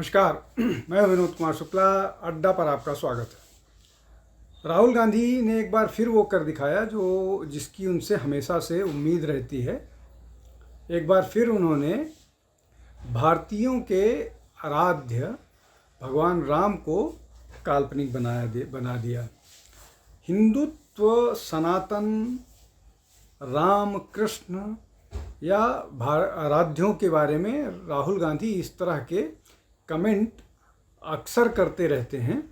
नमस्कार। मैं विनोद कुमार शुक्ला, अड्डा पर आपका स्वागत है। राहुल गांधी ने एक बार फिर वो कर दिखाया जो जिसकी उनसे हमेशा से उम्मीद रहती है। एक बार फिर उन्होंने भारतीयों के आराध्य भगवान राम को काल्पनिक बना दिया। हिंदुत्व, सनातन, राम, कृष्ण या आराध्यों के बारे में राहुल गांधी इस तरह के कमेंट अक्सर करते रहते हैं,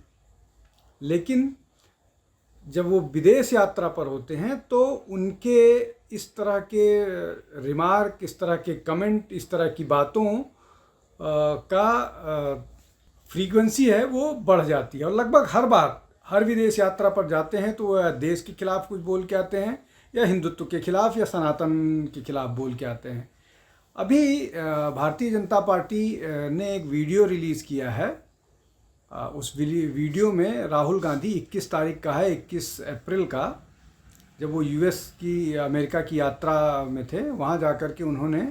लेकिन जब वो विदेश यात्रा पर होते हैं तो उनके इस तरह के रिमार्क, इस तरह के कमेंट, इस तरह की बातों का फ्रीक्वेंसी है वो बढ़ जाती है। और लगभग हर बार हर विदेश यात्रा पर जाते हैं तो वह देश के खिलाफ कुछ बोल के आते हैं या हिंदुत्व के खिलाफ या सनातन के खिलाफ बोल के आते हैं। अभी भारतीय जनता पार्टी ने एक वीडियो रिलीज़ किया है। उस वीडियो में राहुल गांधी 21 तारीख का है, 21 अप्रैल का, जब वो अमेरिका की यात्रा में थे, वहाँ जाकर के उन्होंने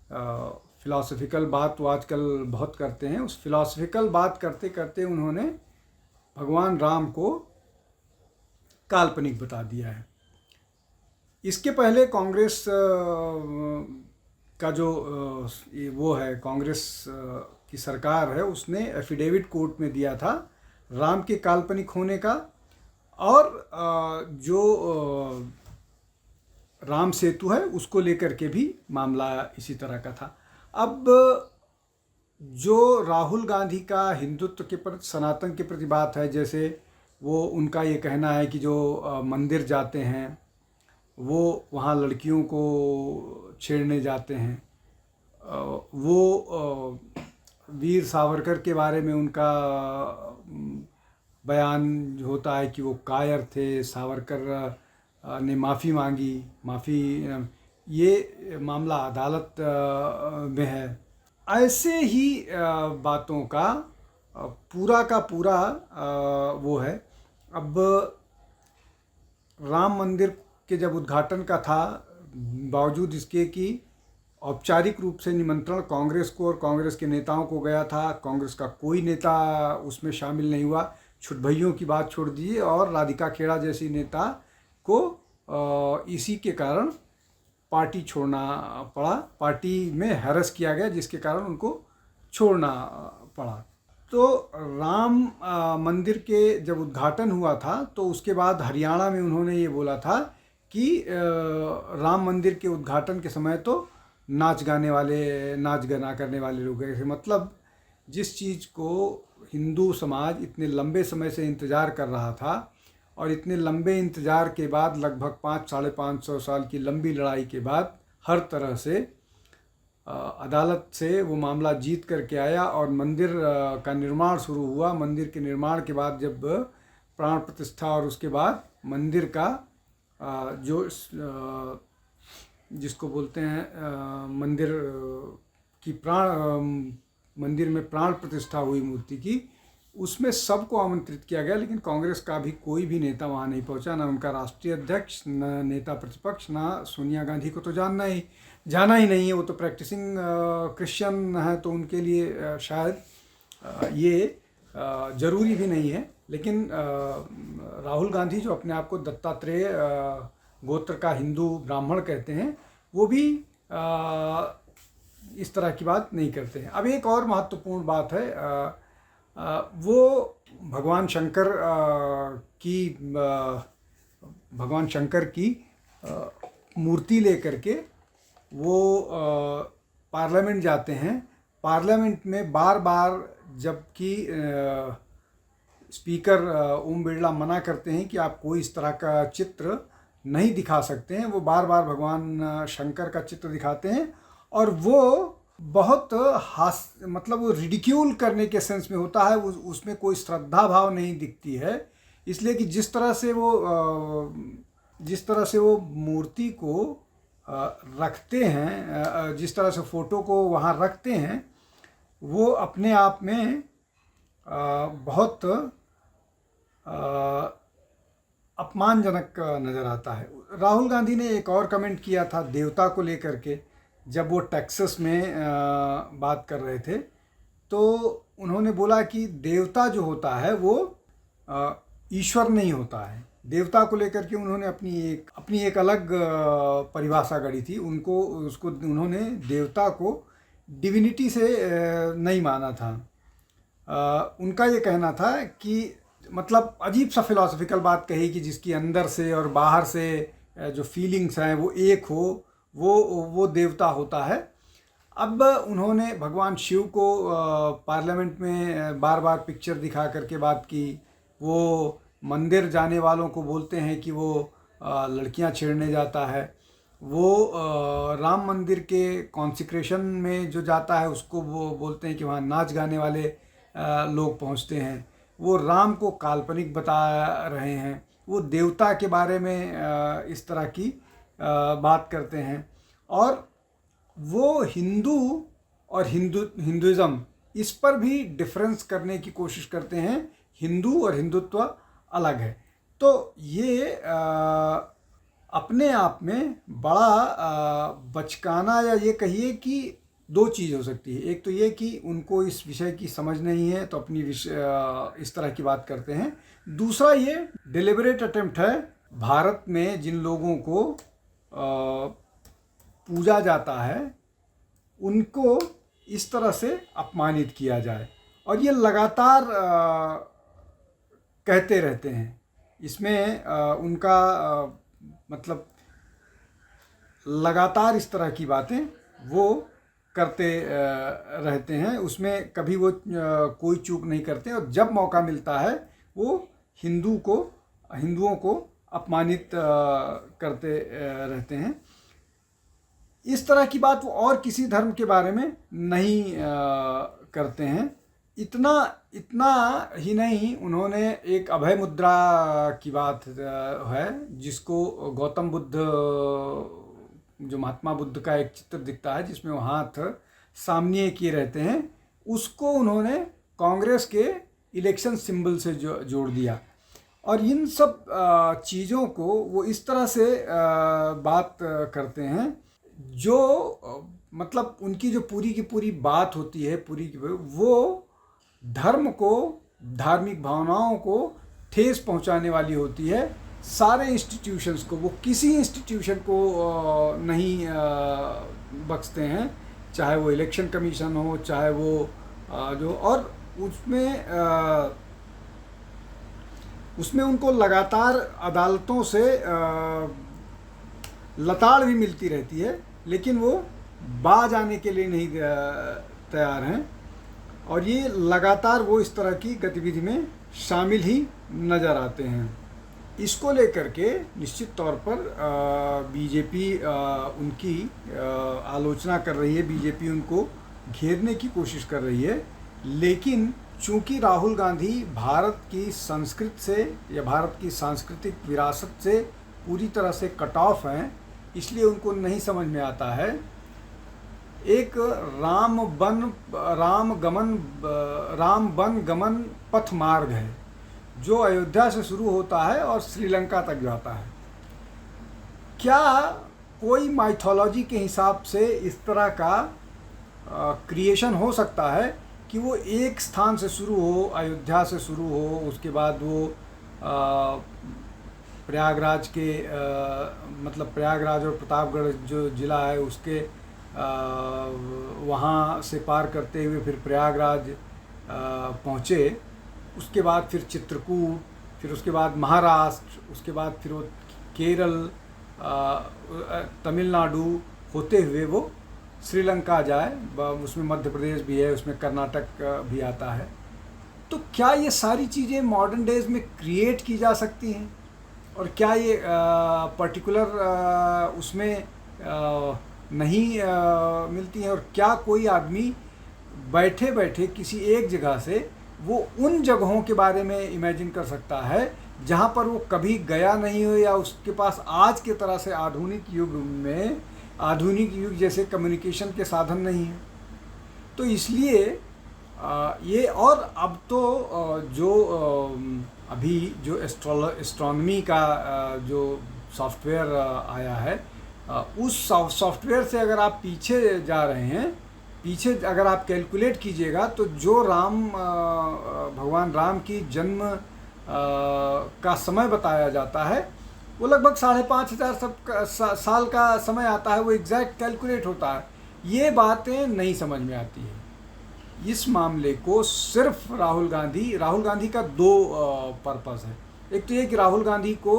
फ़िलासफ़िकल बात वो आजकल बहुत करते हैं। उस फ़िलासफ़िकल बात करते करते उन्होंने भगवान राम को काल्पनिक बता दिया है। इसके पहले कांग्रेस का जो वो है, कांग्रेस की सरकार है, उसने एफिडेविट कोर्ट में दिया था राम के काल्पनिक होने का, और जो राम सेतु है उसको लेकर के भी मामला इसी तरह का था। अब जो राहुल गांधी का हिंदुत्व के प्रति, सनातन के प्रति बात है, जैसे वो उनका ये कहना है कि जो मंदिर जाते हैं वो वहाँ लड़कियों को छेड़ने जाते हैं, वो वीर सावरकर के बारे में उनका बयान होता है कि वो कायर थे, सावरकर ने माफ़ी मांगी, ये मामला अदालत में है। ऐसे ही बातों का पूरा वो है। अब राम मंदिर के जब उद्घाटन का था, बावजूद इसके कि औपचारिक रूप से निमंत्रण कांग्रेस को और कांग्रेस के नेताओं को गया था, कांग्रेस का कोई नेता उसमें शामिल नहीं हुआ। छुटभइयों की बात छोड़ दीजिए, और राधिका खेड़ा जैसी नेता को इसी के कारण पार्टी छोड़ना पड़ा, पार्टी में हैरस किया गया, जिसके कारण उनको छोड़ना पड़ा। तो राम मंदिर के जब उद्घाटन हुआ था तो उसके बाद हरियाणा में उन्होंने ये बोला था कि राम मंदिर के उद्घाटन के समय तो नाच गाना करने वाले लोग गए थे। मतलब जिस चीज़ को हिंदू समाज इतने लंबे समय से इंतज़ार कर रहा था, और इतने लंबे इंतज़ार के बाद, लगभग 500-550 साल की लंबी लड़ाई के बाद, हर तरह से अदालत से वो मामला जीत करके आया और मंदिर का निर्माण शुरू हुआ। मंदिर के निर्माण के बाद जब प्राण प्रतिष्ठा, और उसके बाद मंदिर का जो जिसको बोलते हैं मंदिर में प्राण प्रतिष्ठा हुई मूर्ति की, उसमें सबको आमंत्रित किया गया, लेकिन कांग्रेस का भी कोई भी नेता वहाँ नहीं पहुँचा, ना उनका राष्ट्रीय अध्यक्ष, ना नेता प्रतिपक्ष, ना सोनिया गांधी को तो जाना ही नहीं है। वो तो प्रैक्टिसिंग क्रिश्चियन है, तो उनके लिए शायद ये ज़रूरी भी नहीं है। लेकिन राहुल गांधी, जो अपने आप को दत्तात्रेय गोत्र का हिंदू ब्राह्मण कहते हैं, वो भी इस तरह की बात नहीं करते हैं। अब एक और महत्वपूर्ण बात है, वो भगवान शंकर की मूर्ति लेकर के वो पार्लियामेंट जाते हैं। पार्लियामेंट में बार बार, जबकि स्पीकर ओम बिरला मना करते हैं कि आप कोई इस तरह का चित्र नहीं दिखा सकते हैं, वो बार बार भगवान शंकर का चित्र दिखाते हैं, और वो बहुत मतलब वो रिडिक्यूल करने के सेंस में होता है, उसमें कोई श्रद्धा भाव नहीं दिखती है। इसलिए कि जिस तरह से वो मूर्ति को रखते हैं, जिस तरह से फ़ोटो को वहाँ रखते हैं, वो अपने आप में बहुत अपमानजनक नज़र आता है। राहुल गांधी ने एक और कमेंट किया था देवता को लेकर के, जब वो टेक्सास में बात कर रहे थे, तो उन्होंने बोला कि देवता जो होता है वो ईश्वर नहीं होता है। देवता को लेकर के उन्होंने अपनी एक अलग परिभाषा गढ़ी थी। उन्होंने देवता को डिविनिटी से नहीं माना था। उनका ये कहना था कि मतलब अजीब सा फिलॉसफिकल बात कही कि जिसकी अंदर से और बाहर से जो फीलिंग्स हैं वो एक हो, वो देवता होता है। अब उन्होंने भगवान शिव को पार्लियामेंट में बार बार पिक्चर दिखा करके बात की। वो मंदिर जाने वालों को बोलते हैं कि वो लड़कियां छेड़ने जाता है। वो राम मंदिर के कॉन्सिक्रेशन में जो जाता है उसको वो बोलते हैं कि वहाँ नाच गाने वाले लोग पहुँचते हैं। वो राम को काल्पनिक बता रहे हैं। वो देवता के बारे में इस तरह की बात करते हैं। और वो हिंदू और हिंदुज़म इस पर भी डिफरेंस करने की कोशिश करते हैं। हिंदू और हिंदुत्व अलग है। तो ये अपने आप में बड़ा बचकाना, या ये कहिए कि दो चीज़ हो सकती है। एक तो ये कि उनको इस विषय की समझ नहीं है तो अपनी इस तरह की बात करते हैं। दूसरा ये डिलिबरेट अटेम्प्ट है भारत में जिन लोगों को पूजा जाता है उनको इस तरह से अपमानित किया जाए, और ये लगातार कहते रहते हैं। इसमें उनका मतलब लगातार इस तरह की बातें वो करते रहते हैं। उसमें कभी वो कोई चूक नहीं करते, और जब मौका मिलता है वो हिंदुओं को अपमानित करते रहते हैं। इस तरह की बात वो और किसी धर्म के बारे में नहीं करते हैं। इतना ही नहीं, उन्होंने एक अभय मुद्रा की बात है जिसको गौतम बुद्ध, जो महात्मा बुद्ध का एक चित्र दिखता है जिसमें वो हाथ सामने किए रहते हैं, उसको उन्होंने कांग्रेस के इलेक्शन सिंबल से जोड़ दिया। और इन सब चीज़ों को वो इस तरह से बात करते हैं जो मतलब उनकी जो पूरी की पूरी बात होती है, वो धर्म को, धार्मिक भावनाओं को ठेस पहुंचाने वाली होती है। सारे इंस्टीट्यूशंस को, वो किसी इंस्टीट्यूशन को नहीं बख्शते हैं, चाहे वो इलेक्शन कमीशन हो, चाहे वो और उसमें उनको लगातार अदालतों से लताड़ भी मिलती रहती है, लेकिन वो बाज आने के लिए नहीं तैयार हैं। और ये लगातार वो इस तरह की गतिविधि में शामिल ही नज़र आते हैं। इसको लेकर के निश्चित तौर पर बीजेपी उनकी आलोचना कर रही है, बीजेपी उनको घेरने की कोशिश कर रही है। लेकिन चूंकि राहुल गांधी भारत की संस्कृति से या भारत की सांस्कृतिक विरासत से पूरी तरह से कट ऑफ हैं, इसलिए उनको नहीं समझ में आता है। एक राम वन गमन पथ मार्ग है जो अयोध्या से शुरू होता है और श्रीलंका तक जाता है। क्या कोई माइथोलॉजी के हिसाब से इस तरह का क्रिएशन हो सकता है कि वो एक स्थान से शुरू हो, अयोध्या से शुरू हो, उसके बाद वो प्रयागराज के मतलब प्रयागराज और प्रतापगढ़ जो ज़िला है उसके वहाँ से पार करते हुए फिर प्रयागराज पहुँचे, उसके बाद फिर चित्रकूट, फिर उसके बाद महाराष्ट्र, उसके बाद फिर वो केरल, तमिलनाडु होते हुए वो श्रीलंका जाए। उसमें मध्य प्रदेश भी है, उसमें कर्नाटक भी आता है। तो क्या ये सारी चीज़ें मॉडर्न डेज में क्रिएट की जा सकती हैं? और क्या ये पर्टिकुलर उसमें नहीं मिलती हैं? और क्या कोई आदमी बैठे बैठे किसी एक जगह से वो उन जगहों के बारे में इमेजिन कर सकता है जहाँ पर वो कभी गया नहीं हो, या उसके पास आज के तरह से आधुनिक युग जैसे कम्युनिकेशन के साधन नहीं हैं? तो इसलिए ये, और अब तो अभी जो एस्ट्रोनॉमी का जो सॉफ्टवेयर आया है, उस सॉफ्टवेयर से अगर आप पीछे जा रहे हैं, पीछे अगर आप कैलकुलेट कीजिएगा तो जो भगवान राम की जन्म का समय बताया जाता है वो लगभग 5,500 साल का समय आता है, वो एग्जैक्ट कैलकुलेट होता है। ये बातें नहीं समझ में आती है। इस मामले को सिर्फ राहुल गांधी का दो पर्पस है। एक तो ये कि राहुल गांधी को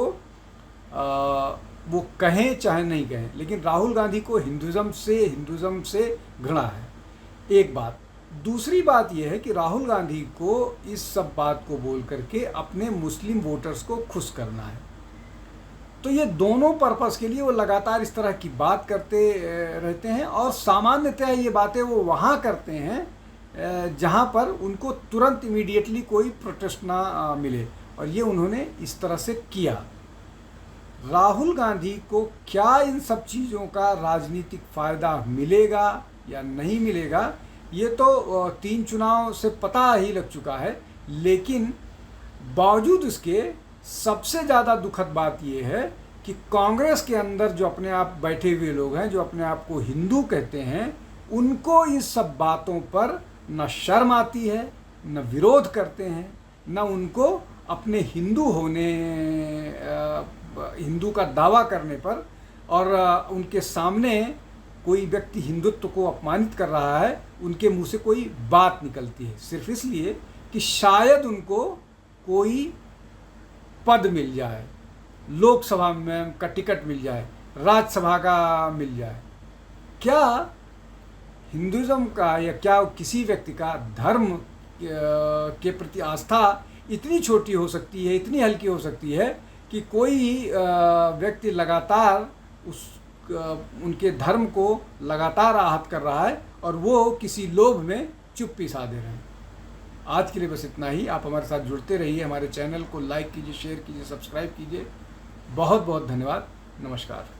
वो कहें चाहे नहीं कहें, लेकिन राहुल गांधी को हिंदुज़म से घृणा है, एक बात। दूसरी बात यह है कि राहुल गांधी को इस सब बात को बोल करके अपने मुस्लिम वोटर्स को खुश करना है। तो ये दोनों पर्पस के लिए वो लगातार इस तरह की बात करते रहते हैं, और सामान्यतः ये बातें वो वहाँ करते हैं जहाँ पर उनको तुरंत इमीडिएटली कोई प्रोटेस्ट ना मिले, और ये उन्होंने इस तरह से किया। राहुल गांधी को क्या इन सब चीज़ों का राजनीतिक फ़ायदा मिलेगा या नहीं मिलेगा, ये तो 3 चुनाव से पता ही लग चुका है। लेकिन बावजूद इसके सबसे ज़्यादा दुखद बात ये है कि कांग्रेस के अंदर जो अपने आप बैठे हुए लोग हैं, जो अपने आप को हिंदू कहते हैं, उनको इस सब बातों पर न शर्म आती है, न विरोध करते हैं, न उनको अपने हिंदू का दावा करने पर और उनके सामने कोई व्यक्ति हिंदुत्व को अपमानित कर रहा है, उनके मुंह से कोई बात निकलती है, सिर्फ इसलिए कि शायद उनको कोई पद मिल जाए, लोकसभा में का टिकट मिल जाए, राज्यसभा का मिल जाए। क्या हिंदुज़म का या क्या किसी व्यक्ति का धर्म के प्रति आस्था इतनी छोटी हो सकती है, इतनी हल्की हो सकती है कि कोई व्यक्ति लगातार उनके धर्म को लगातार आहत कर रहा है और वो किसी लोभ में चुप्पी साधे रहे हैं। आज के लिए बस इतना ही। आप हमारे साथ जुड़ते रहिए, हमारे चैनल को लाइक कीजिए, शेयर कीजिए, सब्सक्राइब कीजिए। बहुत बहुत धन्यवाद। नमस्कार।